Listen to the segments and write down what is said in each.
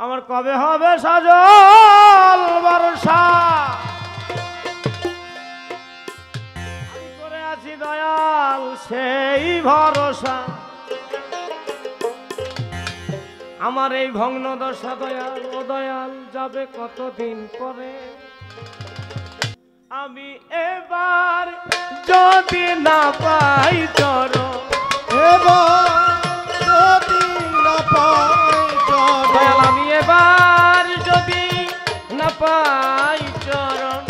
আমার কবে হবে সজল বর্ষা আমি করে আছি দয়াল সেই ভরসা আমার এই ভগ্ন দশা দয়াল ও দয়াল যাবে কতদিন পরে আমি এবার যদি না পাই চরণ এবার যদি না পাই দয়াল আমি এবার যদি না পাই চরণ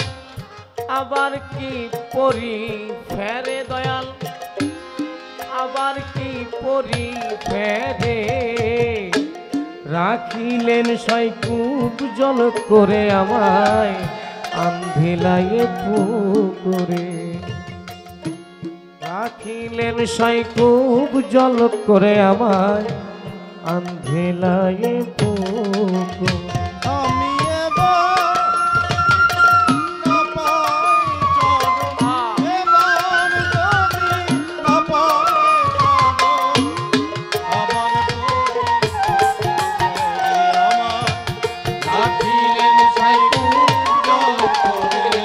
আবার কি পরি ফেরে দয়াল আবার কি পরি ফেরে রাখিলেন সৈকুব জল করে আমায় আন্ধিলায় পুকুরে রাখিলেন সৈকুব জল করে আমায় আন্ধিলায় পুকুরে আমি এবার না পাই চরণ এবার যদি না পাই চরণ আবার আমার রাখিলেন সাইকুব জল করে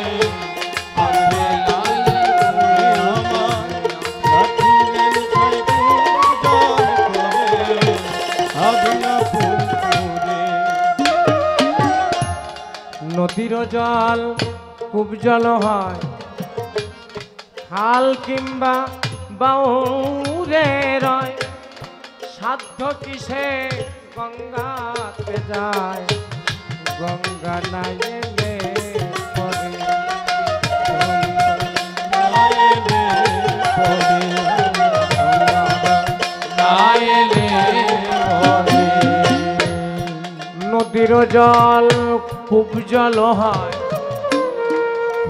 আমার রাখিলেন সাইকুব জল করে আগুনা পুকুরে নদীর জল খুব জল হয় খাল কিংবা বাউরে রয় সাধ্য কিসে গঙ্গাতে যায় গঙ্গা নাই এলে পরে নদীর জল খুব জল হয়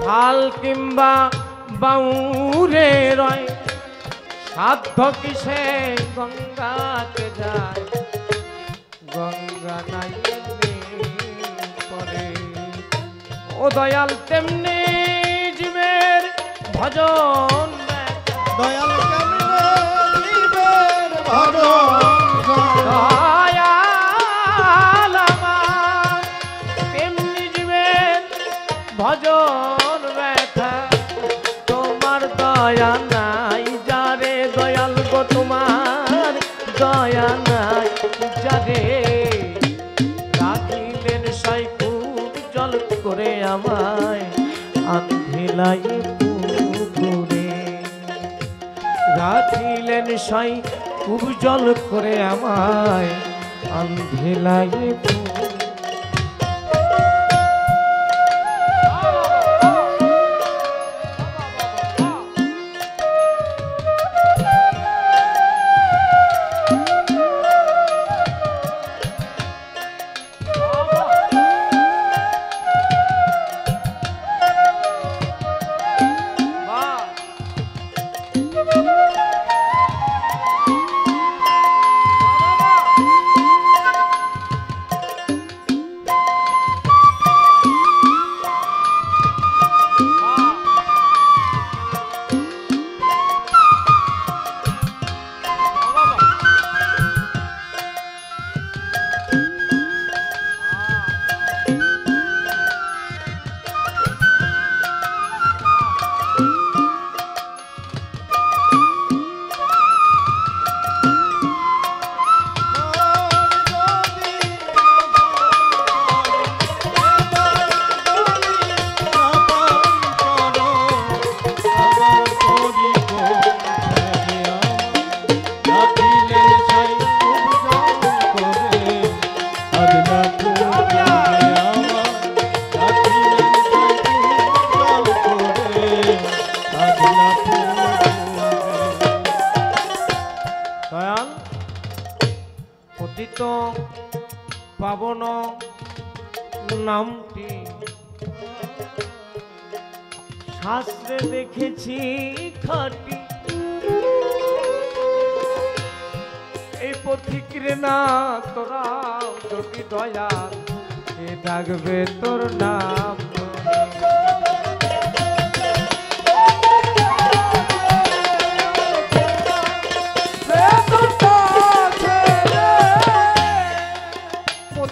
খাল কিংবা বাউরে রয় সাধ্য কিসে গঙ্গাতে যায় গঙ্গা নাই এলে পরে ও দয়াল তেমনি জীবের ভজন দয়াল কেমনে জীবের ভজন দয়াল আমার তেমনি জীবের ভজন ব্যথা তোমার দয়া নাই যারে দয়াল গো তোমার দয়া নাই যারে রাখিলেন সৈকুব জল করে আমায় আন্ধিলাই পুকুরে রাখিলেন সৈকুব জল করে আমায় আন্ধিলাই পুকুরে দয়াল পতিত পাবন নামটি শাস্ত্রে দেখেছি খাটি এই পথিকরে না তোরা যদি দয়াল এ ডাকবে তোর নাম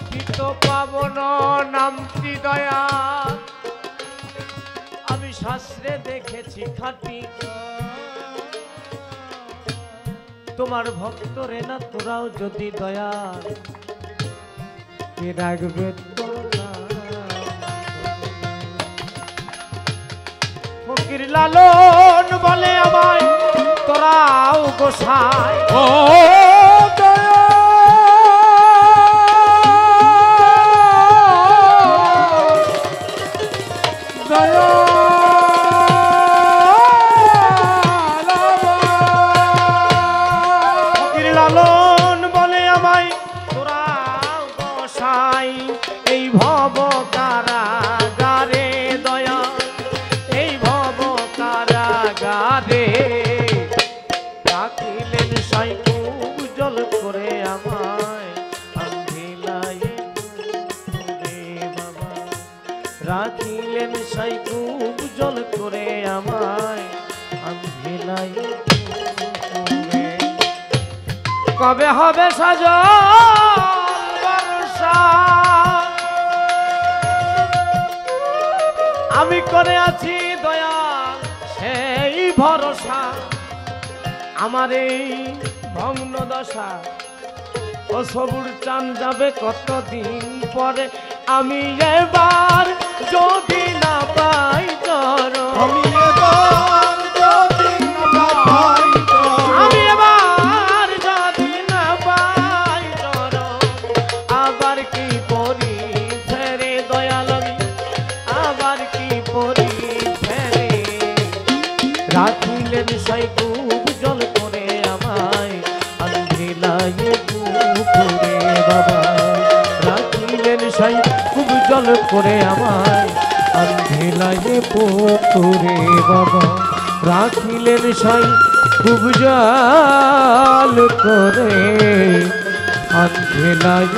পতিত পাবন নামটি দয়া আমি শাস্ত্রে দেখেছি খাঁটি তোমার ভক্তরে না তোরাও যদি দয়া কে রাখবে তোর নাম? ফকির লালন বলে আমায় তোরাও গোসাই ও দয়া দয়া ফকির লালন বলে আমায় তোরাও গোসাই এই ভব কারাগারে দয়া এই ভব কারাগারে রাখিলেন সাই খুব জল করে আমায় আন্ধিলাই রে বাবা রাখিলেন সাই খুব জল করে আমায় আন্ধিলাই কবে হবে সাজল বর্ষা আমি করে আছি দয়া সেই ভরসা আমার এই ভগ্ন দশা ও সবুর চান যাবে কতদিন পরে আমি এবার যদি না পাই চরণ আমি এবার যদি না পাই আমি এবার যদি না পাই চরণ আবার কি পরি ফেরে দয়াল আমি আবার কি পরি ফেরে রাখিলেন সাই খুব জল করে আমায় আন্ধিলায় পুকুরে বাবা রাখিলেন সাই খুব জল করে আমায় আন্ধিলায় পুকুরে বাবা রাখিলেন সাই খুব জল করে আন্ধিলায়